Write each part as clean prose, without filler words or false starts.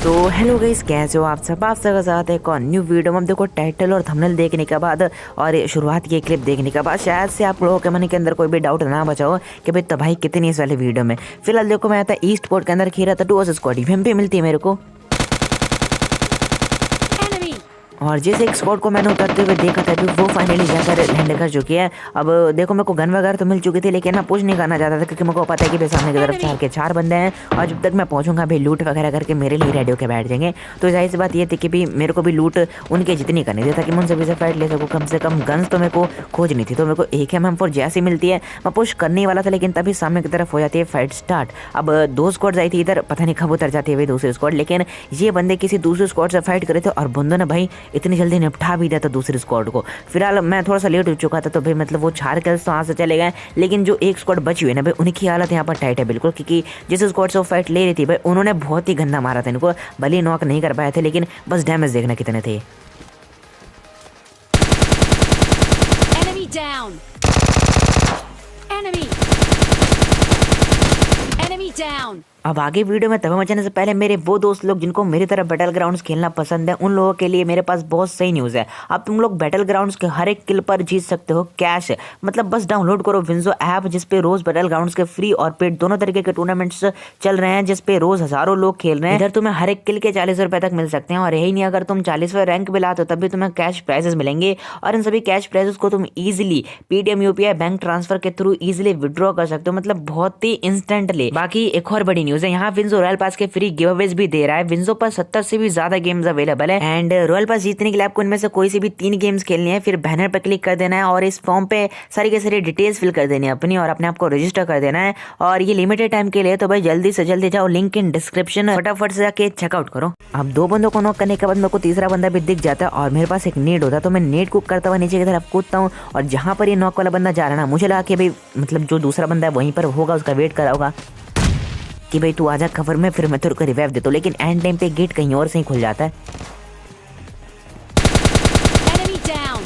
तो hello guys, कैसे हो आप सब का साथ एक और न्यू वीडियो में। देखो टाइटल और थंबनेल देखने के बाद और शुरुआत की क्लिप देखने के बाद शायद से आप लोगों के मन के अंदर कोई भी डाउट ना बचा हो कि भाई तबाही कितनी इस वाले वीडियो में। फिलहाल देखो मैं आता ईस्ट पोर्ट के अंदर खेल रहा था 2 स्क्वाड पे मिलती है मेरे को, और जिस एक स्क्वाड को मैंने उतरते हुए देखा था अभी वो फाइनली जाकर लैंड कर चुकी है। अब देखो मेरे को गन वगैरह तो मिल चुकी थी, लेकिन मैं पुश नहीं करना चाहता था क्योंकि मेरे को पता है कि भाई सामने की तरफ 4 के 4 बंदे हैं और जब तक मैं पहुंचूंगा भाई लूट वगैरह करके मेरे लिए रेडी होकर बैठ जाएंगे। तो जाहिर सी बात ये थी कि भाई मेरे को भी लूट उनके जितनी करनी थी ताकि मैं उनसे भी फाइट ले सकूँ। कम से कम गन्स तो मेरे को खोजनी थी, तो मेरे को AK-M4 जैसी मिलती है मैं पुश करने वाला था, लेकिन तभी सामने की तरफ हो जाती है फाइट स्टार्ट। अब 2 स्क्वाड्स आई थी इधर, पता नहीं कब उतर जाती है भाई दूसरी स्क्वाड, लेकिन ये बंदे किसी दूसरे स्क्वाड से फाइट करे थे और बंदों ने भाई इतनी जल्दी निपटा भी दिया था दूसरी स्क्वाड को। फिलहाल मैं थोड़ा सा लेट हो चुका था, तो भाई मतलब वो 4 किल्स तो वहाँ से चले गए, लेकिन जो एक स्क्वाड बची हुई है ना भाई उनकी हालत यहाँ पर टाइट है बिल्कुल, क्योंकि जिस स्क्वाड से वो फाइट ले रही थी भाई उन्होंने बहुत ही गंदा मारा था इनको। भले नॉक नहीं कर पाए थे, लेकिन बस डैमेज देखना कितने थे। Enemy down. Enemy down. अब आगे वीडियो में तबाही मचाने से पहले मेरे वो दोस्त लोग जिनको मेरी तरह बैटल ग्राउंड्स खेलना पसंद है, उन लोगों के लिए मेरे पास बहुत सही न्यूज़ है। अब तुम लोग बैटल ग्राउंड्स के हर एक किल पर जीत सकते हो कैश। मतलब बस डाउनलोड करो विंजो ऐप, जिसपे रोज बैटल ग्राउंड्स के फ्री और पेड दोनों तरीके के टूर्नामेंट्स चल रहे हैं, जिसपे रोज हजारों लोग खेल रहे हैं। इधर तुम्हें हर एक किल के 40 रुपए तक मिल सकते हैं, और यही नहीं अगर तुम 40वें रैंक भी लाते हो तब भी तुम्हें कैश प्राइजेस मिलेंगे, और इन सभी कैश प्राइजेस को तुम easily Paytm UPI bank transfer के थ्रू इजिली विड्रॉ कर सकते हो, मतलब बहुत ही इंस्टेंटली। बाकी एक और बड़ी न्यूज है, यहाँ विंजो रॉयल पास के फ्री गिवअवेज भी दे रहा है। विंजो पर 70 से भी ज्यादा गेम्स अवेलेबल है, एंड रॉयल पास जीतने के लिए आपको इनमें से कोई सी भी 3 गेम्स खेलनी है, फिर बैनर पर क्लिक कर देना है और इस फॉर्म पे सारी के सारी डिटेल्स फिल कर देनी है अपनी, और अपने आप को रजिस्टर कर देना है। और ये लिमिटेड टाइम के लिए, तो भाई जल्दी से जल्दी जाओ, लिंक इन डिस्क्रिप्शन, फटाफट से जाके चेकआउट करो। अब 2 बंदों को नॉक करने के बाद मेरे को तीसरा बंदा भी दिख जाता है, और मेरे पास एक नेड होता है, तो मैं नेड कुक करता हुआ नीचे की तरफ कूदता हूँ, और जहां पर ये नॉक वाला बंदा जा रहा है ना, मुझे लगा कि भाई मतलब जो दूसरा बंदा है वहीं पर होगा, उसका वेट करा होगा कि भाई तू आजा कवर में, फिर मैं तेरे को रिवाइव देता हूं, लेकिन एंड टाइम पे गेट कहीं और से ही खुल जाता है। Enemy down.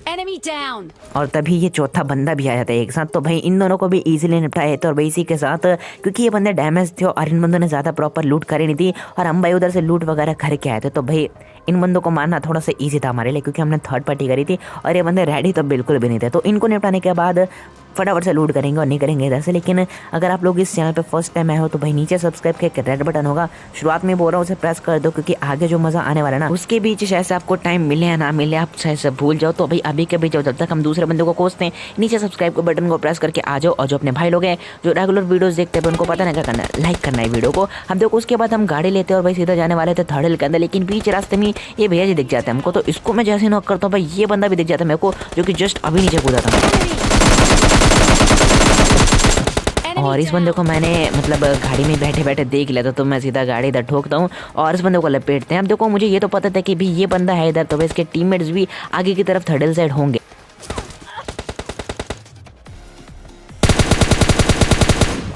Enemy down. और तभी ये चौथा बंदा भी आ जाता है एक साथ, तो भाई इन दोनों को भी इजीली निपटाए थे। और भाई इसी के साथ क्योंकि ये बंदे डैमेज थे और इन बंदों ने ज़्यादा प्रॉपर लूट करी नहीं थी, और हम भाई उधर से लूट वगैरह करके आए थे, तो भाई इन बंदों को मारना थोड़ा सा ईजी था हमारे लिए, क्योंकि हमने थर्ड पार्टी करी थी और ये बंदे रेडी तो बिल्कुल भी नहीं थे। तो इनको निपटाने के बाद फटाफट से लूट करेंगे और नहीं करेंगे इधर से। लेकिन अगर आप लोग इस चैनल पे फर्स्ट टाइम आए हो तो भाई नीचे सब्सक्राइब के एक रेड बटन होगा, शुरुआत में बोल रहा हूँ उसे प्रेस कर दो, क्योंकि आगे जो मजा आने वाला है ना उसके बीच शायद से आपको टाइम मिले या ना मिले आप शायद से भूल जाओ, तो भाई अभी के भी जाओ, जब तक हम दूसरे बंदे को कोसते हैं नीचे सब्सक्राइब के बटन को प्रेस करके आ जाओ। और जो अपने भाई लोग हैं जो रेगुलर वीडियोस देखते हैं उनको पता नहीं क्या करना है, लाइक करना है वीडियो को। हम देखो उसके बाद हम गाड़ी लेते हैं और भाई सीधा जाने वाले थे थर्ड हिल के अंदर, लेकिन बीच रास्ते में ये भैया जी दिख जाते हैं हमको, तो इसको मैं जैसे नॉक करता हूँ भाई ये बंदा भी दिख जाता है मेरे को, जो कि जस्ट अभी नीचे कूदा था। और इस बंदे को मैंने मतलब गाड़ी में बैठे बैठे देख लिया था, तो मैं सीधा गाड़ी इधर ठोकता हूँ और इस बंदे को लपेटते हैं। अब देखो मुझे ये तो पता था कि भी ये बंदा है इधर, तो भाई इसके टीममेट्स भी आगे की तरफ थर्ड हिल साइड होंगे।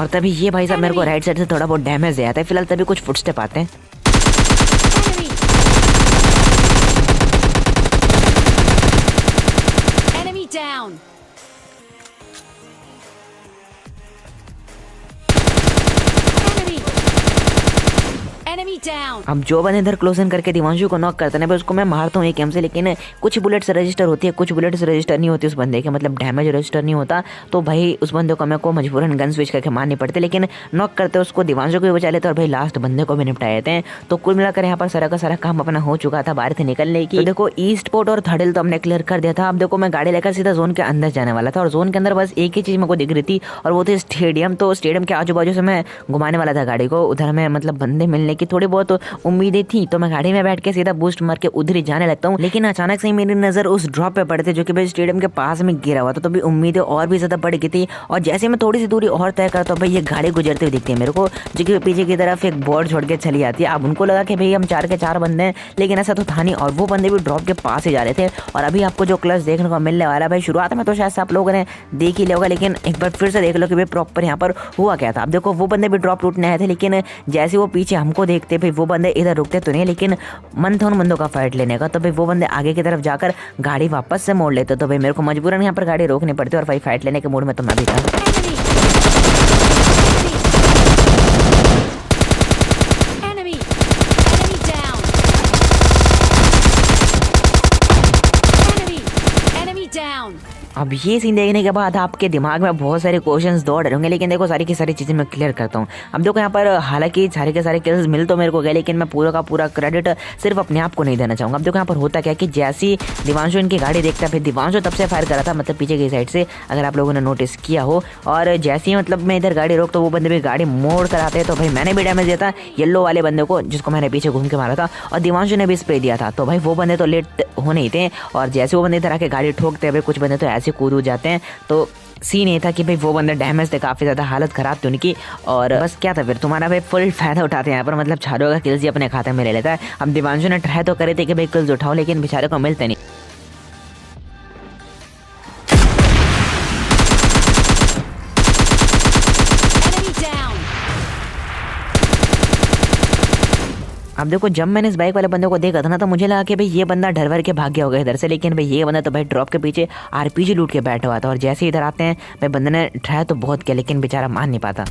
और तभी ये भाई साहब मेरे को राइट साइड से थोड़ा बहुत डैमेज दिया था। फिलहाल तभी कुछ फुटस्टेप आते हैं। Enemy down. Enemy down. अब जो बंदे इधर क्लोज इन करके दिवांशु को नॉक करता है उसको मैं मारता हूँ AK-M से, लेकिन कुछ बुलेट्स रजिस्टर होती है, कुछ बुलेट्स रजिस्टर नहीं होती उस बंदे के, मतलब डैमेज रजिस्टर नहीं होता, तो भाई उस बंदे को मेरे को मजबूरन गन स्विच करके मारनी पड़ती, लेकिन नॉक करते उसको दिवांशु को भी बचा लेते और भाई लास्ट बंदे को भी निपटा देते हैं। तो कुल मिलाकर यहाँ पर सारा का सारा काम अपना हो चुका था बाहर से निकलने की। तो देखो ईस्ट पोर्ट और थर्ड हिल तो हमने क्लियर कर दिया था। अब देखो मैं गाड़ी लेकर सीधा जोन के अंदर जाने वाला था, और जोन के अंदर बस एक ही चीज मेरे को दिख रही थी और वो थे स्टेडियम। तो स्टेडियम के आजू बाजू से मैं घुमाने वाला था गाड़ी को, उधर में मतलब बंदे मिलने की थोड़ी बहुत उम्मीदें थी, तो मैं गाड़ी में बैठ के सीधा बूस्ट मार के उधर ही जाने लगता हूँ। लेकिन अचानक से ही मेरी नजर उस ड्रॉप पे पड़े थे जो कि भाई स्टेडियम के पास में गिरा हुआ था, तो भी उम्मीदें और भी ज्यादा बढ़ गई थी। और जैसे मैं थोड़ी सी दूरी और तय करता हूँ भाई ये गाड़ी गुजरती हुई दिखती है मेरे को, जो कि पीछे की तरफ एक बोर्ड छोड़ के चली जाती है। अब उनको लगा कि भाई हम 4 के 4 बंदे हैं, लेकिन ऐसा तो था नहीं, और वो बंदे भी ड्रॉप के पास ही जा रहे थे। और अभी आपको जो क्लच देखने को मिलने वाला है भाई, शुरुआत में तो शायद से आप लोगों ने देख ही लिया होगा, लेकिन एक बार फिर से देख लो कि भाई प्रॉपर यहाँ पर हुआ क्या था। अब देखो वो बंदे भी ड्रॉप लूटने आए थे, लेकिन जैसे वो पीछे हमको देखते भाई वो बंदे इधर रुकते तो नहीं, लेकिन मन था उन बंदों का फाइट लेने का, तो भाई वो बंदे आगे की तरफ जाकर गाड़ी वापस से मोड़ लेते, तो भाई मेरे को मजबूरन यहाँ पर गाड़ी रोकनी पड़ती और भाई फाइट लेने के मूड में तो मैं भी था। अब ये सीन देखने के बाद आपके दिमाग में बहुत सारे क्वेश्चंस दौड़ रहे होंगे, लेकिन देखो सारी की सारी चीज़ें मैं क्लियर करता हूँ। अब देखो यहाँ पर हालांकि सारे के सारे केसेस मिल तो मेरे को गए, लेकिन मैं पूरा का पूरा क्रेडिट सिर्फ अपने आप को नहीं देना चाहूँगा। अब देखो यहाँ पर होता क्या कि जैसी दिवांशु इनकी गाड़ी देखता है, फिर दिवांशु तब से फायर करा था, मतलब पीछे की साइड से, अगर आप लोगों ने नोटिस किया हो। और जैसे ही मतलब मैं इधर गाड़ी रोक तो वो बंदे भी गाड़ी मोड़ कर आते हैं, तो भाई मैंने भी डैमेज दिया था येलो वाले बंदे को, जिसको मैंने पीछे घूम के मारा था, और दिवांशु ने भी स्प्रे दिया था। तो भाई वो बंदे तो लेट होने ही थे, और जैसे वो बंदे इधर आके गाड़ी ठोकते हैं, कुछ बंदे तो ऐसे कूद जाते हैं। तो सीन ये था कि भाई वो बंदे डैमेज थे, काफ़ी ज़्यादा हालत ख़राब थी उनकी, और बस क्या था फिर तुम्हारा भाई फुल फायदा उठाते हैं यहाँ पर, मतलब चारों का किल्स ही अपने खाते में ले लेता है। अब दिवांशु ने ट्राई तो करे थे कि भाई किल्स उठाओ, लेकिन बेचारे को मिलते नहीं। अब देखो जब मैंने इस बाइक वाले बंदे को देखा था ना, तो मुझे लगा कि भाई ये बंदा डर वर के भाग गया होगा इधर से, लेकिन भाई ये बंदा तो भाई ड्रॉप के पीछे आरपीजी लूट के बैठा हुआ था। और जैसे इधर आते हैं भाई बंदे ने ट्राई तो बहुत किया, लेकिन बेचारा मान नहीं पाता।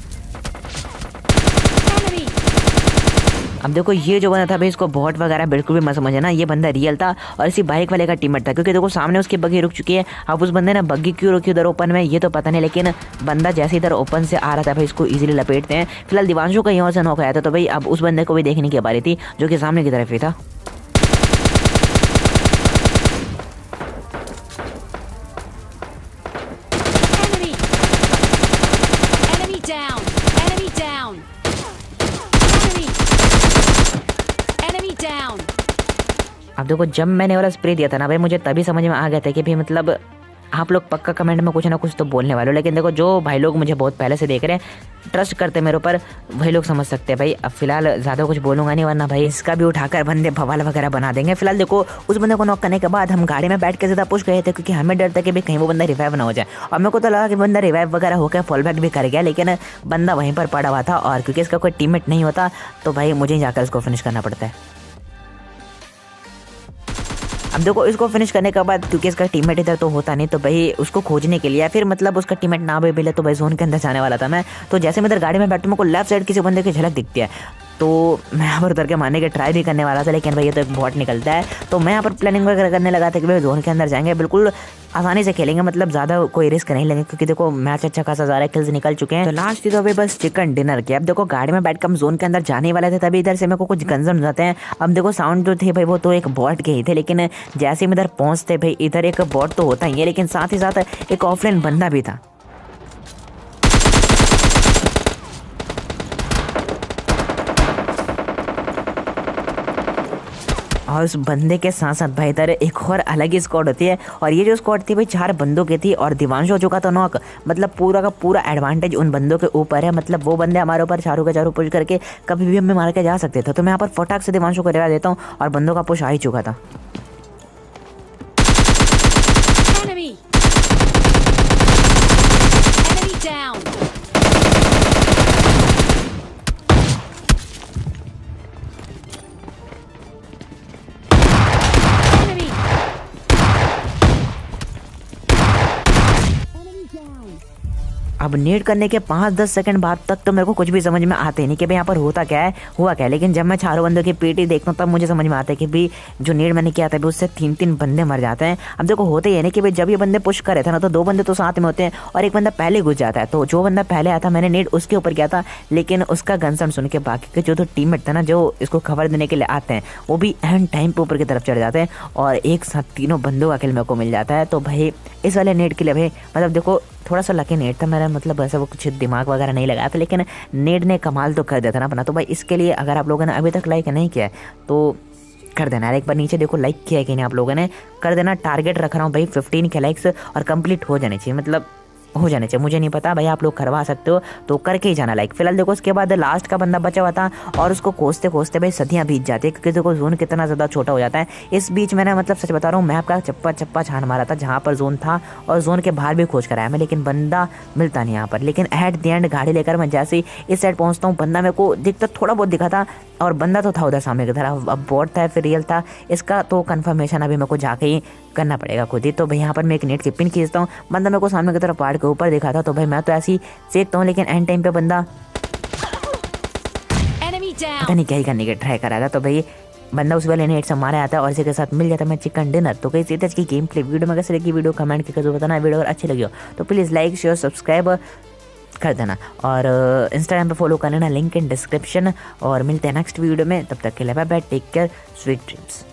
अब देखो ये जो बंदा था भाई, इसको बॉट वगैरह बिल्कुल भी मत समझे ना, ये बंदा रियल था और इसी बाइक वाले का टीममेट था, क्योंकि देखो सामने उसकी बग्गी रुक चुकी है। अब उस बंदे ने बग्गी क्यों रुकी उधर ओपन में ये तो पता नहीं, लेकिन बंदा जैसे इधर ओपन से आ रहा था भाई, इसको इजीली लपेटते हैं। फिलहाल दिवांशु का यहाँ से नॉक आया था, तो भाई अब उस बंदे को भी देखने की बारी थी जो कि सामने की तरफ ही था। अब देखो जब मैंने वाला स्प्रे दिया था ना भाई, मुझे तभी समझ में आ गया था कि भाई मतलब आप लोग पक्का कमेंट में कुछ ना कुछ तो बोलने वाले हो। लेकिन देखो जो भाई लोग मुझे बहुत पहले से देख रहे हैं, ट्रस्ट करते हैं मेरे ऊपर, वही लोग समझ सकते हैं भाई। अब फिलहाल ज़्यादा कुछ बोलूँगा नहीं, वरना भाई इसका भी उठाकर बंदे भवाल वगैरह बना देंगे। फिलहाल देखो उस बंदे को नॉक करने के बाद हम गाड़ी में बैठ के ज़्यादा पुश गए थे, क्योंकि हमें डर था कि भाई कहीं वो बंदा रिवाइव ना हो जाए। और मेरे को तो लगा कि बंदा रिवाइव वगैरह होकर फॉल बैक भी कर गया, लेकिन बंदा वहीं पर पड़ा हुआ था, और क्योंकि इसका कोई टीममेट नहीं होता तो भाई मुझे जाकर इसको फिनिश करना पड़ता है। अब देखो इसको फिनिश करने के बाद, क्योंकि इसका टीममेट इधर तो होता नहीं, तो भाई उसको खोजने के लिए, या फिर मतलब उसका टीममेट ना भी मिले, तो भाई जोन के अंदर जाने वाला था मैं। तो जैसे मैं इधर गाड़ी में बैठूँ, मेरे को लेफ्ट साइड किसी बंदे की झलक दिखती है, तो मैं यहाँ पर उतर के मारने के ट्राई भी करने वाला था, लेकिन भाई ये तो एक बॉट निकलता है। तो मैं यहाँ पर प्लानिंग वगैरह करने लगा था कि भाई जोन के अंदर जाएंगे, बिल्कुल आसानी से खेलेंगे, मतलब ज़्यादा कोई रिस्क नहीं लेंगे, क्योंकि देखो मैच अच्छा खासा ज़्यादा किल्स निकल चुके हैं। तो लास्ट थी तो भाई बस चिकन डिनर की। अब देखो गाड़ी में बैठ कर हम जोन के अंदर जाने वाले थे, तभी इधर से मेरे को कुछ गंजन जाते हैं। अब देखो साउंड जो थे भाई वो तो एक बॉट के ही थे, लेकिन जैसे हम इधर पहुँचते भाई, इधर एक बॉट तो होता ही है, लेकिन साथ ही साथ एक ऑफलाइन बंदा भी था। और उस बंदे के साथ साथ भाई इधर एक और अलग ही स्क्वाड होती है, और ये जो स्क्वाड थी भाई 4 बंदों की थी, और दिवांशु हो चुका था नॉक। मतलब पूरा का पूरा एडवांटेज उन बंदों के ऊपर है, मतलब वो बंदे हमारे ऊपर चारों के चारों पुश करके कभी भी हमें मार के जा सकते थे। तो मैं यहाँ पर फटाक से दिवांशु को रिवा देता हूँ, और बंदों का पुश आ ही चुका था। अब नेट करने के 5-10 सेकंड बाद तक तो मेरे को कुछ भी समझ में आते नहीं कि भाई यहाँ पर होता क्या है, हुआ क्या है। लेकिन जब मैं चारों बंदों की पीटी देखता हूँ, तब मुझे समझ में आता है कि भाई जो नेट मैंने किया था उससे 3-3 बंदे मर जाते हैं। अब देखो होते ही है ना कि भाई जब ये बंदे पुश करे थे ना, तो 2 बंदे तो साथ में होते हैं और एक बंदा पहले घुस जाता है। तो जो बंदा पहले आया था, मैंने नेट उसके ऊपर किया था, लेकिन उसका गनसन सुन के बाकी के जो टीममेट था ना, जो इसको खबर देने के लिए आते हैं, वो भी एंड टाइम पे ऊपर की तरफ चढ़ जाते हैं, और एक साथ 3 बंदों का किल मेरे को मिल जाता है। तो भाई इस वाले नेट के लिए भाई मतलब देखो थोड़ा सा लकी नेट था मेरा, मतलब ऐसा वो कुछ दिमाग वगैरह नहीं लगाया था, लेकिन नेट ने कमाल तो कर दिया था ना अपना। तो भाई इसके लिए अगर आप लोगों ने अभी तक लाइक नहीं किया है तो कर देना यार, एक बार नीचे देखो लाइक किया है कि नहीं आप लोगों ने, कर देना। टारगेट रख रहा हूँ भाई 15 के लाइक्स, और कंप्लीट हो जाने चाहिए, मतलब हो जाने चाहिए। मुझे नहीं पता भाई, आप लोग करवा सकते हो तो करके ही जाना लाइक। फिलहाल देखो उसके बाद लास्ट का बंदा बचा हुआ था, और उसको खोजते खोजते भाई सदियाँ बीत जाती है, क्योंकि देखो जोन कितना ज़्यादा छोटा हो जाता है। इस बीच मैंने मतलब सच बता रहा हूँ, मैप का चप्पा चप्पा छान मारा था जहाँ पर जोन था, और जोन के बाहर भी खोज कर आया मैं, लेकिन बंदा मिलता नहीं यहाँ पर। लेकिन एट द एंड गाड़ी लेकर मैं जैसे ही इस साइड पहुँचता हूँ, बंदा मेरे को दिखता थोड़ा बहुत दिखा था, और बंदा तो था उधर सामने की तरफ। अब बॉट था फिर रियल था, इसका तो कन्फर्मेशन अभी मेरे को जाके ही करना पड़ेगा खुद ही। तो भाई यहाँ पर मैं एक नेट की पिन खींचता हूँ, बंदा मेरे को सामने की तरफ पहाड़ के ऊपर दिखा था, तो भाई मैं तो ऐसे ही सेकता हूँ, लेकिन एंड टाइम पे बंदा पता नहीं क्या ही करने की ट्राई करा था। तो भाई बंदा उस वाले ने हेड से मारा आता है और इसी के साथ मिल जाता है मैं चिकन डिनर। तो गाइस ये की गेम प्ले वीडियो में कैसे लगी वीडियो कमेंट करके बताना। वीडियो अगर अच्छी लगी हो तो प्लीज़ लाइक शेयर सब्सक्राइब कर देना और इंस्टाग्राम पे फॉलो कर लेना, लिंक इन डिस्क्रिप्शन। और मिलते हैं नेक्स्ट वीडियो में, तब तक के लिए bye bye, take care, sweet dreams.